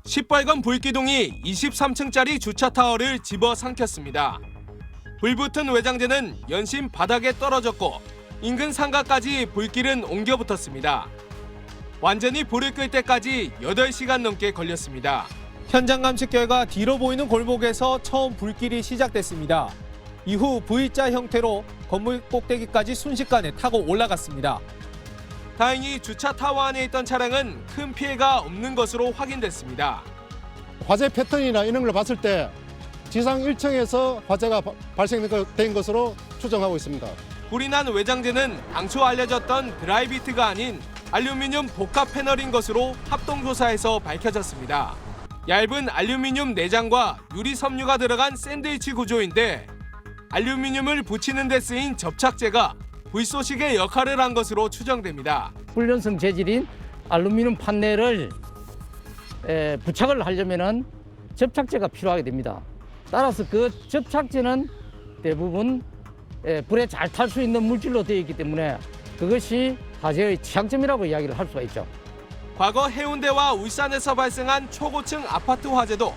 시뻘건 불기둥이 23층짜리 주차타워를 집어삼켰습니다. 불붙은 외장재는 연신 바닥에 떨어졌고 인근 상가까지 불길은 옮겨 붙었습니다. 완전히 불을 끌 때까지 8시간 넘게 걸렸습니다. 현장 감식 결과 뒤로 보이는 골목에서 처음 불길이 시작됐습니다. 이후 V자 형태로 건물 꼭대기까지 순식간에 타고 올라갔습니다. 다행히 주차 타워 안에 있던 차량은 큰 피해가 없는 것으로 확인됐습니다. 화재 패턴이나 이런 걸 봤을 때 지상 1층에서 화재가 발생된 것으로 추정하고 있습니다. 불이 난 외장재는 당초 알려졌던 드라이비트가 아닌 알루미늄 복합 패널인 것으로 합동조사에서 밝혀졌습니다. 얇은 알루미늄 내장과 유리 섬유가 들어간 샌드위치 구조인데 알루미늄을 붙이는 데 쓰인 접착제가 불쏘시개 역할을 한 것으로 추정됩니다. 훈련성 재질인 알루미늄 판넬을 부착을 하려면 접착제가 필요하게 됩니다. 따라서 그 접착제는 대부분 불에 잘 탈 수 있는 물질로 되어 있기 때문에 그것이 화재의 취약점이라고 이야기를 할 수가 있죠. 과거 해운대와 울산에서 발생한 초고층 아파트 화재도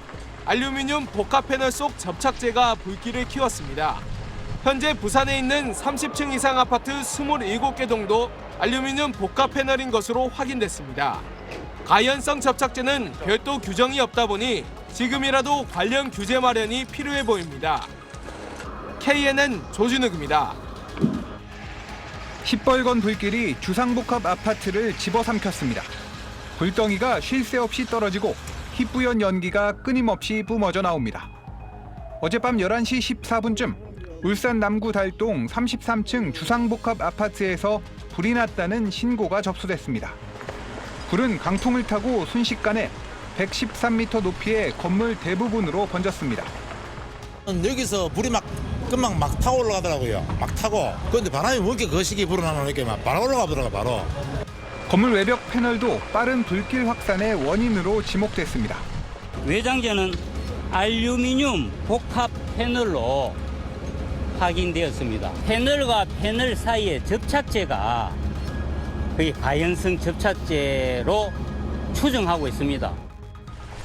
알루미늄 복합 패널 속 접착제가 불길을 키웠습니다. 현재 부산에 있는 30층 이상 아파트 27개 동도 알루미늄 복합 패널인 것으로 확인됐습니다. 가연성 접착제는 별도 규정이 없다 보니 지금이라도 관련 규제 마련이 필요해 보입니다. KNN 조준욱입니다. 시뻘건 불길이 주상복합 아파트를 집어삼켰습니다. 불덩이가 쉴 새 없이 떨어지고 희뿌연 연기가 끊임없이 뿜어져 나옵니다. 어젯밤 11시 14분쯤 울산 남구 달동 33층 주상복합 아파트에서 불이 났다는 신고가 접수됐습니다. 불은 강풍을 타고 순식간에 113m 높이의 건물 대부분으로 번졌습니다. 여기서 불이 금방 막 타고 올라가더라고요. 막 타고. 그런데 바람이 왜 이렇게 거시기 불어나면 이렇게 막 바로 올라가더라고요, 바로. 건물 외벽 패널도 빠른 불길 확산의 원인으로 지목됐습니다. 외장재는 알루미늄 복합 패널로 확인되었습니다. 패널과 패널 사이의 접착제가 거의 가연성 접착제로 추정하고 있습니다.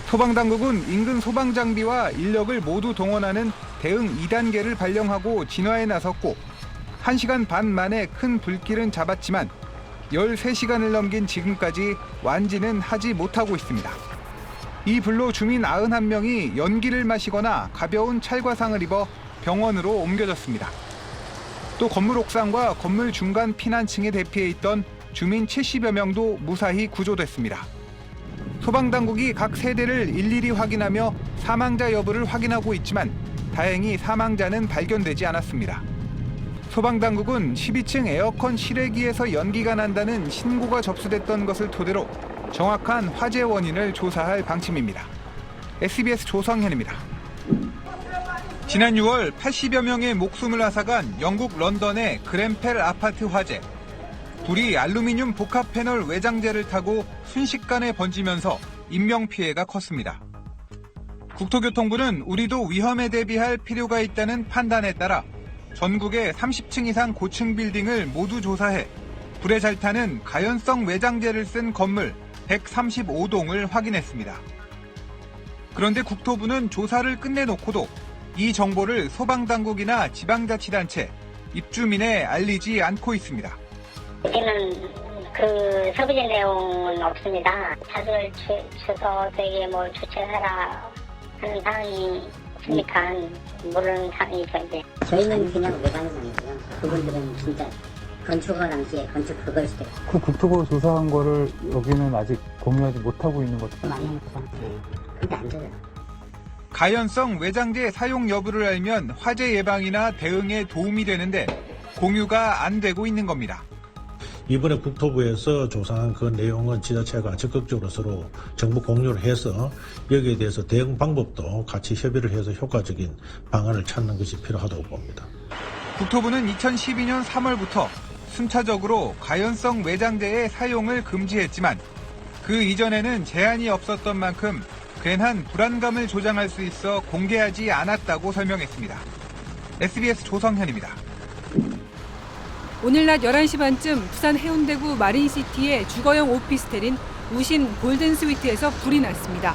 소방당국은 인근 소방장비와 인력을 모두 동원하는 대응 2단계를 발령하고 진화에 나섰고 1시간 반 만에 큰 불길은 잡았지만 13시간을 넘긴 지금까지 완지는 하지 못하고 있습니다. 이 불로 주민 91명이 연기를 마시거나 가벼운 찰과상을 입어 병원으로 옮겨졌습니다. 또 건물 옥상과 건물 중간 피난층에 대피해 있던 주민 70여 명도 무사히 구조됐습니다. 소방당국이 각 세대를 일일이 확인하며 사망자 여부를 확인하고 있지만 다행히 사망자는 발견되지 않았습니다. 소방당국은 12층 에어컨 실외기에서 연기가 난다는 신고가 접수됐던 것을 토대로 정확한 화재 원인을 조사할 방침입니다. SBS 조성현입니다. 지난 6월 80여 명의 목숨을 앗아간 영국 런던의 그랜펠 아파트 화재. 불이 알루미늄 복합 패널 외장재를 타고 순식간에 번지면서 인명피해가 컸습니다. 국토교통부는 우리도 위험에 대비할 필요가 있다는 판단에 따라 전국의 30층 이상 고층 빌딩을 모두 조사해 불에 잘 타는 가연성 외장재를 쓴 건물 135동을 확인했습니다. 그런데 국토부는 조사를 끝내놓고도 이 정보를 소방당국이나 지방자치단체, 입주민에 알리지 않고 있습니다. 여기는 그 서비스 내용은 없습니다. 자료를 주소 되게 주최하라 하는 사항이 있으니까 모르는 사항이죠, 이제. 저희는 그냥 외장상이고요. 그분들은 진짜 건축허가 당시에 건축 그걸 시켰어요. 그 국토부 조사한 거를 여기는 아직 공유하지 못하고 있는 거죠? 많이 해놓고서 그게 안 돼요. 가연성 외장재 사용 여부를 알면 화재 예방이나 대응에 도움이 되는데 공유가 안 되고 있는 겁니다. 이번에 국토부에서 조사한 그 내용은 지자체가 적극적으로 서로 정보 공유를 해서 여기에 대해서 대응 방법도 같이 협의를 해서 효과적인 방안을 찾는 것이 필요하다고 봅니다. 국토부는 2012년 3월부터 순차적으로 가연성 외장재의 사용을 금지했지만 그 이전에는 제한이 없었던 만큼 괜한 불안감을 조장할 수 있어 공개하지 않았다고 설명했습니다. SBS 조성현입니다. 오늘 낮 11시 반쯤 부산 해운대구 마린시티의 주거용 오피스텔인 우신 골든스위트에서 불이 났습니다.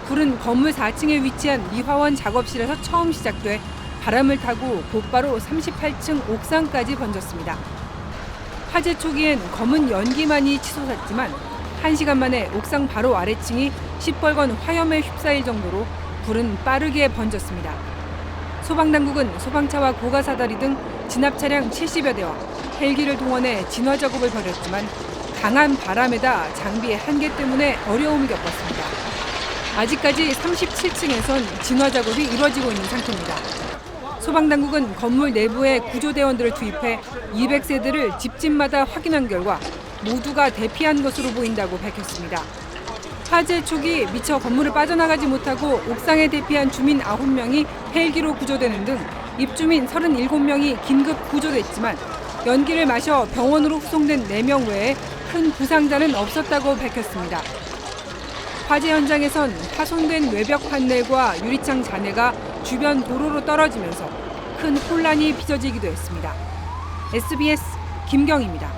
불은 건물 4층에 위치한 미화원 작업실에서 처음 시작돼 바람을 타고 곧바로 38층 옥상까지 번졌습니다. 화재 초기엔 검은 연기만이 치솟았지만 1시간 만에 옥상 바로 아래층이 시뻘건 화염에 휩싸일 정도로 불은 빠르게 번졌습니다. 소방당국은 소방차와 고가사다리 등 진압 차량 70여 대와 헬기를 동원해 진화 작업을 벌였지만 강한 바람에다 장비의 한계 때문에 어려움을 겪었습니다. 아직까지 37층에선 진화 작업이 이루어지고 있는 상태입니다. 소방당국은 건물 내부에 구조대원들을 투입해 200세대를 집집마다 확인한 결과 모두가 대피한 것으로 보인다고 밝혔습니다. 화재 초기 미처 건물을 빠져나가지 못하고 옥상에 대피한 주민 9명이 헬기로 구조되는 등 입주민 37명이 긴급 구조됐지만 연기를 마셔 병원으로 후송된 4명 외에 큰 부상자는 없었다고 밝혔습니다. 화재 현장에선 파손된 외벽 판넬과 유리창 잔해가 주변 도로로 떨어지면서 큰 혼란이 빚어지기도 했습니다. SBS 김경입니다.